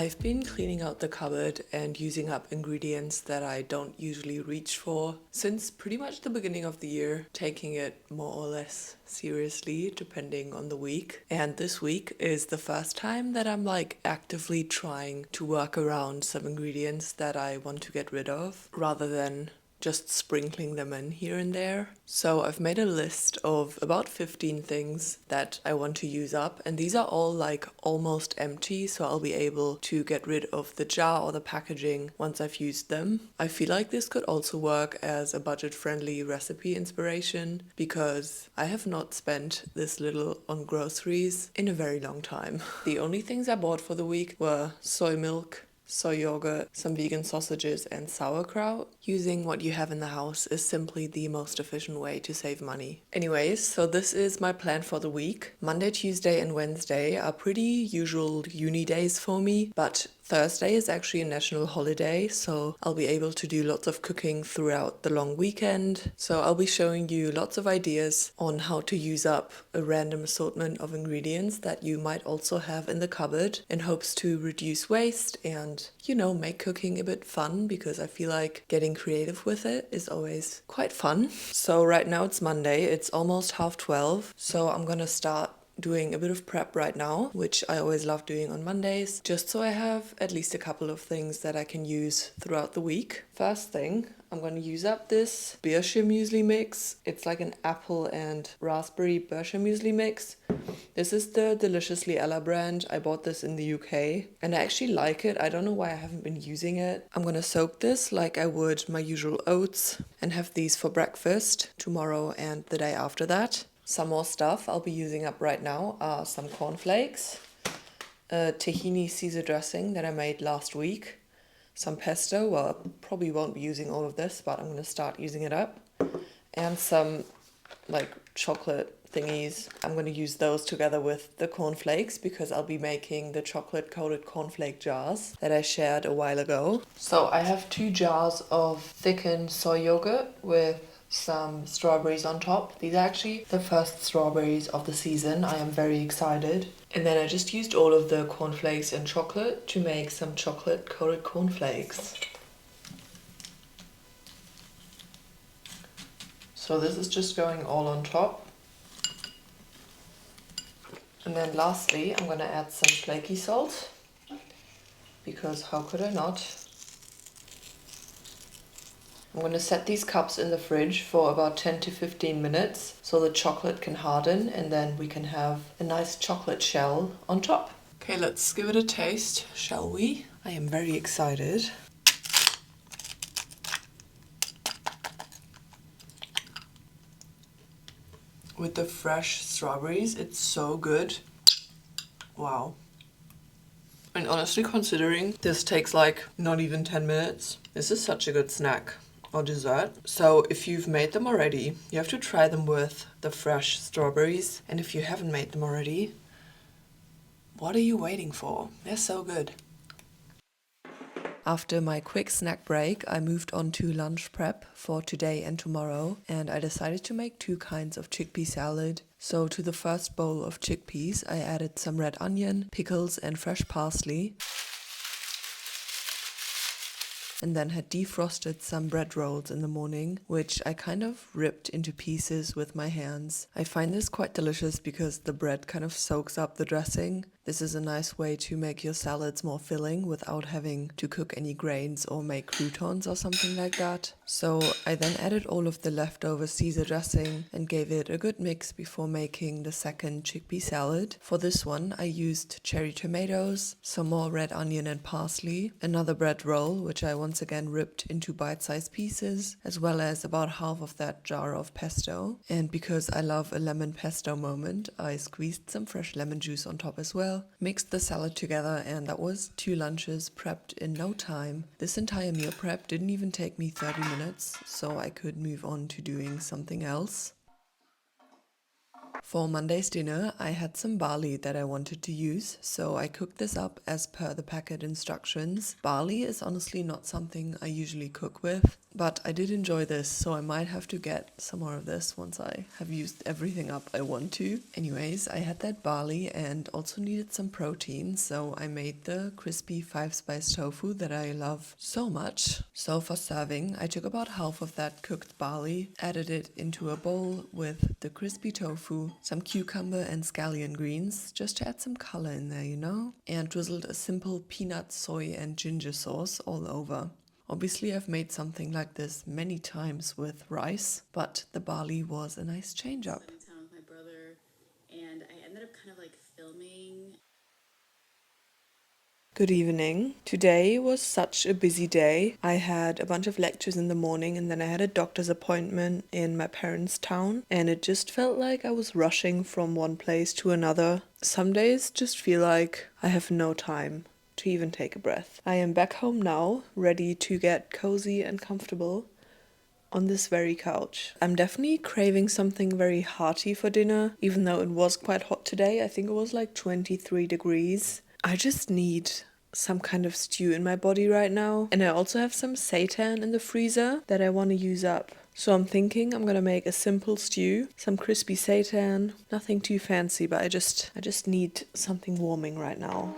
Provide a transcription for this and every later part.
I've been cleaning out the cupboard and using up ingredients that I don't usually reach for since pretty much the beginning of the year, taking it more or less seriously depending on the week. And this week is the first time that I'm actively trying to work around some ingredients that I want to get rid of rather than just sprinkling them in here and there. So I've made a list of about 15 things that I want to use up, and these are all almost empty, so I'll be able to get rid of the jar or the packaging once I've used them. I feel like this could also work as a budget-friendly recipe inspiration because I have not spent this little on groceries in a very long time. The only things I bought for the week were soy milk, soy yogurt, some vegan sausages, and sauerkraut. Using what you have in the house is simply the most efficient way to save money. Anyways, so this is my plan for the week. Monday, Tuesday, and Wednesday are pretty usual uni days for me, but Thursday is actually a national holiday, so I'll be able to do lots of cooking throughout the long weekend. So I'll be showing you lots of ideas on how to use up a random assortment of ingredients that you might also have in the cupboard in hopes to reduce waste and, make cooking a bit fun, because I feel like getting creative with it is always quite fun. So right now it's Monday, it's almost 12:30, so I'm gonna start doing a bit of prep right now, which I always love doing on Mondays, just so I have at least a couple of things that I can use throughout the week. First thing, I'm going to use up this Bircher muesli mix. It's like an apple and raspberry Bircher muesli mix. This is the Deliciously Ella brand. I bought this in the UK and I actually like it. I don't know why I haven't been using it. I'm going to soak this like I would my usual oats and have these for breakfast tomorrow and the day after that. Some more stuff I'll be using up right now are some cornflakes, a tahini Caesar dressing that I made last week, some pesto, well I probably won't be using all of this, but I'm going to start using it up, and some chocolate thingies. I'm going to use those together with the cornflakes because I'll be making the chocolate coated cornflake jars that I shared a while ago. So I have 2 jars of thickened soy yogurt with some strawberries on top. These are actually the first strawberries of the season. I am very excited. And then I just used all of the cornflakes and chocolate to make some chocolate coated cornflakes. So this is just going all on top. And then lastly, I'm gonna add some flaky salt, because how could I not? I'm going to set these cups in the fridge for about 10 to 15 minutes so the chocolate can harden, and then we can have a nice chocolate shell on top. Okay, let's give it a taste, shall we? I am very excited. With the fresh strawberries, it's so good. Wow. And honestly, considering this takes not even 10 minutes, this is such a good snack or dessert. So if you've made them already, you have to try them with the fresh strawberries. And if you haven't made them already, what are you waiting for? They're so good. After my quick snack break, I moved on to lunch prep for today and tomorrow, and I decided to make 2 kinds of chickpea salad. So to the first bowl of chickpeas, I added some red onion, pickles, and fresh parsley, and then had defrosted some bread rolls in the morning, which I kind of ripped into pieces with my hands. I find this quite delicious because the bread kind of soaks up the dressing. This is a nice way to make your salads more filling without having to cook any grains or make croutons or something like that. So I then added all of the leftover Caesar dressing and gave it a good mix before making the second chickpea salad. For this one I used cherry tomatoes, some more red onion and parsley, another bread roll which I once again ripped into bite-sized pieces, as well as about half of that jar of pesto. And because I love a lemon pesto moment, I squeezed some fresh lemon juice on top as well. Mixed the salad together, and that was 2 lunches prepped in no time. This entire meal prep didn't even take me 30 minutes, so I could move on to doing something else. For Monday's dinner, I had some barley that I wanted to use, so I cooked this up as per the packet instructions. Barley is honestly not something I usually cook with, but I did enjoy this, so I might have to get some more of this once I have used everything up I want to. Anyways, I had that barley and also needed some protein, so I made the crispy 5-spice tofu that I love so much. So for serving, I took about half of that cooked barley, added it into a bowl with the crispy tofu, some cucumber and scallion greens, just to add some color in there, you know? And drizzled a simple peanut, soy and ginger sauce all over. Obviously, I've made something like this many times with rice, but the barley was a nice change up. I was in town with my brother, and I ended up kind of like filming. Good evening. Today was such a busy day. I had a bunch of lectures in the morning and then I had a doctor's appointment in my parents' town, and it just felt like I was rushing from one place to another. Some days just feel like I have no time to even take a breath. I am back home now, ready to get cozy and comfortable on this very couch. I'm definitely craving something very hearty for dinner, even though it was quite hot today. I think it was like 23 degrees. I just need some kind of stew in my body right now. And I also have some seitan in the freezer that I want to use up. So I'm thinking I'm gonna make a simple stew, some crispy seitan, nothing too fancy, but I just need something warming right now.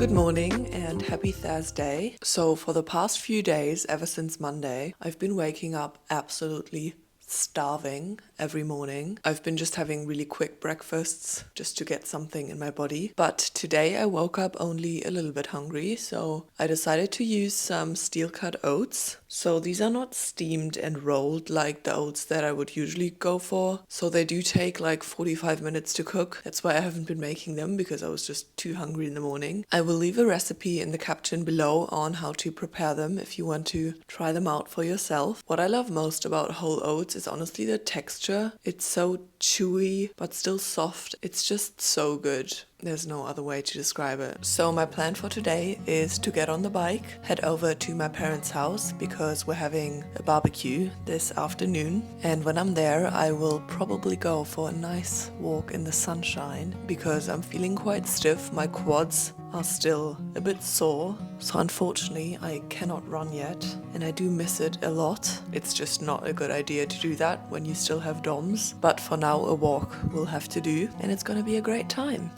Good morning and happy Thursday. So for the past few days, ever since Monday, I've been waking up absolutely starving every morning. I've been just having really quick breakfasts just to get something in my body. But today I woke up only a little bit hungry, so I decided to use some steel cut oats. So these are not steamed and rolled like the oats that I would usually go for. So they do take like 45 minutes to cook. That's why I haven't been making them, because I was just too hungry in the morning. I will leave a recipe in the caption below on how to prepare them if you want to try them out for yourself. What I love most about whole oats is honestly the texture. It's so chewy but still soft. It's just so good. There's no other way to describe it. So my plan for today is to get on the bike, head over to my parents' house because we're having a barbecue this afternoon. And when I'm there, I will probably go for a nice walk in the sunshine because I'm feeling quite stiff. My quads are still a bit sore. So unfortunately, I cannot run yet, and I do miss it a lot. It's just not a good idea to do that when you still have DOMs. But for now, a walk will have to do, and it's gonna be a great time.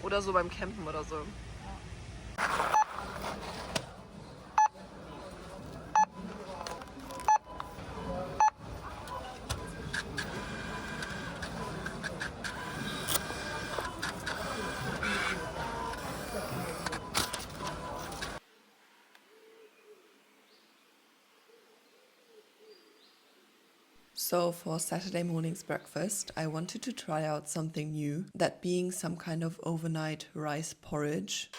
Oder so beim Campen oder so. So for Saturday morning's breakfast, I wanted to try out something new, that being some kind of overnight rice porridge.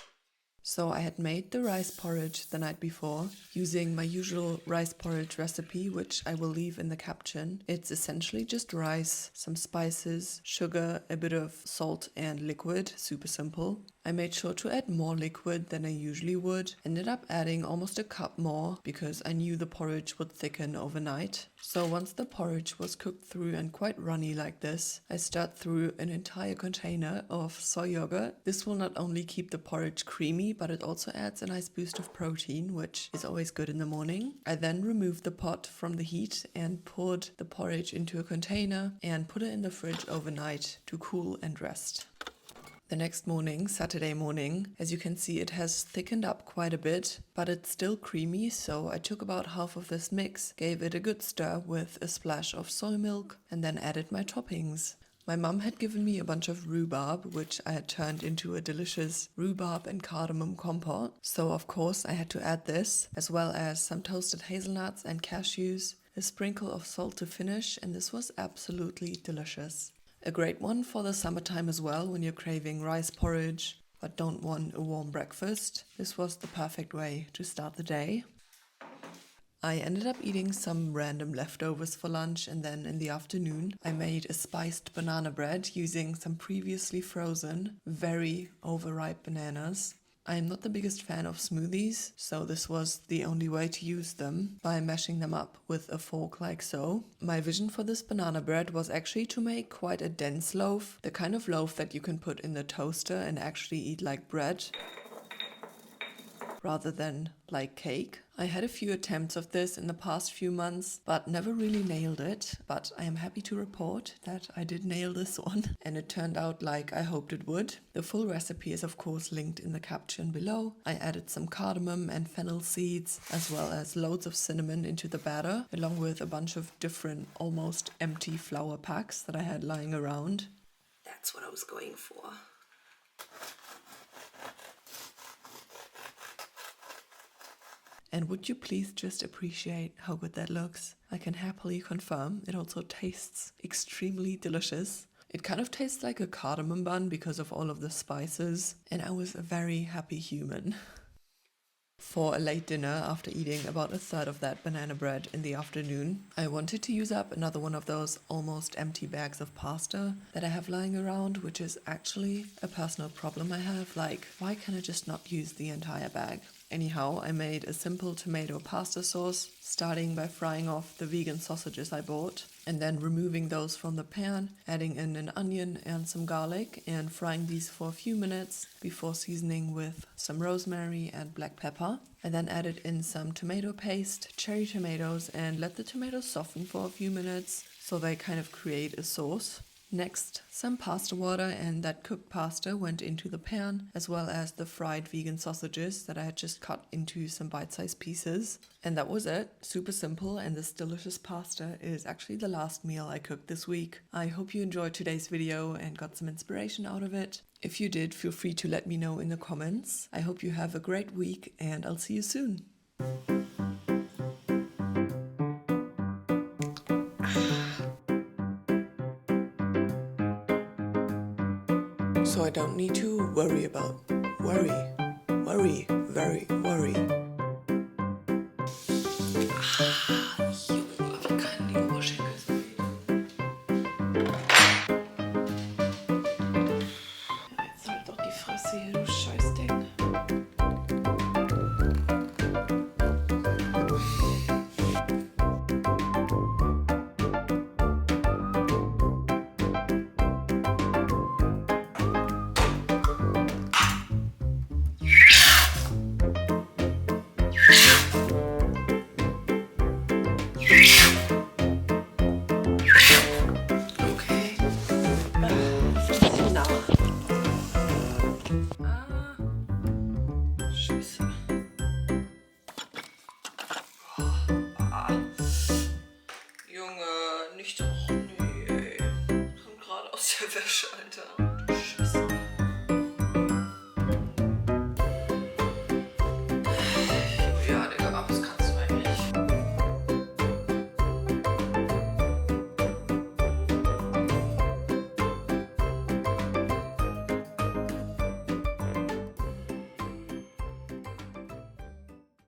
So I had made the rice porridge the night before using my usual rice porridge recipe, which I will leave in the caption. It's essentially just rice, some spices, sugar, a bit of salt and liquid, super simple. I made sure to add more liquid than I usually would, ended up adding almost a cup more because I knew the porridge would thicken overnight. So once the porridge was cooked through and quite runny like this, I stirred through an entire container of soy yogurt. This will not only keep the porridge creamy, but it also adds a nice boost of protein, which is always good in the morning. I then removed the pot from the heat and poured the porridge into a container and put it in the fridge overnight to cool and rest. The next morning, Saturday morning, as you can see, it has thickened up quite a bit, but it's still creamy, so I took about half of this mix, gave it a good stir with a splash of soy milk, and then added my toppings. My mum had given me a bunch of rhubarb, which I had turned into a delicious rhubarb and cardamom compote, so of course I had to add this, as well as some toasted hazelnuts and cashews, a sprinkle of salt to finish, and this was absolutely delicious. A great one for the summertime as well, when you're craving rice porridge but don't want a warm breakfast. This was the perfect way to start the day. I ended up eating some random leftovers for lunch, and then in the afternoon I made a spiced banana bread using some previously frozen, very overripe bananas. I'm not the biggest fan of smoothies, so this was the only way to use them, by mashing them up with a fork like so. My vision for this banana bread was actually to make quite a dense loaf, the kind of loaf that you can put in the toaster and actually eat like bread, rather than like cake. I had a few attempts of this in the past few months, but never really nailed it. But I am happy to report that I did nail this one, and it turned out like I hoped it would. The full recipe is of course linked in the caption below. I added some cardamom and fennel seeds, as well as loads of cinnamon into the batter, along with a bunch of different almost empty flour packs that I had lying around. That's what I was going for. And would you please just appreciate how good that looks? I can happily confirm it also tastes extremely delicious. It kind of tastes like a cardamom bun because of all of the spices, and I was a very happy human. For a late dinner, after eating about a third of that banana bread in the afternoon, I wanted to use up another one of those almost empty bags of pasta that I have lying around, which is actually a personal problem I have. Like, why can I just not use the entire bag? Anyhow, I made a simple tomato pasta sauce, starting by frying off the vegan sausages I bought, and then removing those from the pan, adding in an onion and some garlic, and frying these for a few minutes before seasoning with some rosemary and black pepper. I then added in some tomato paste, cherry tomatoes, and let the tomatoes soften for a few minutes so they kind of create a sauce. Next, some pasta water, and that cooked pasta went into the pan, as well as the fried vegan sausages that I had just cut into some bite-sized pieces. And that was it. Super simple, and this delicious pasta is actually the last meal I cooked this week. I hope you enjoyed today's video and got some inspiration out of it. If you did, feel free to let me know in the comments. I hope you have a great week, and I'll see you soon. So I don't need to worry about worry. Junge, wie kann die Oberschenkel so wieder? Ja, jetzt halt doch die Fresse hier, du Scheißding. Junge, nicht doch. Nee, ey. Kommt gerade aus der Wäsche, Alter.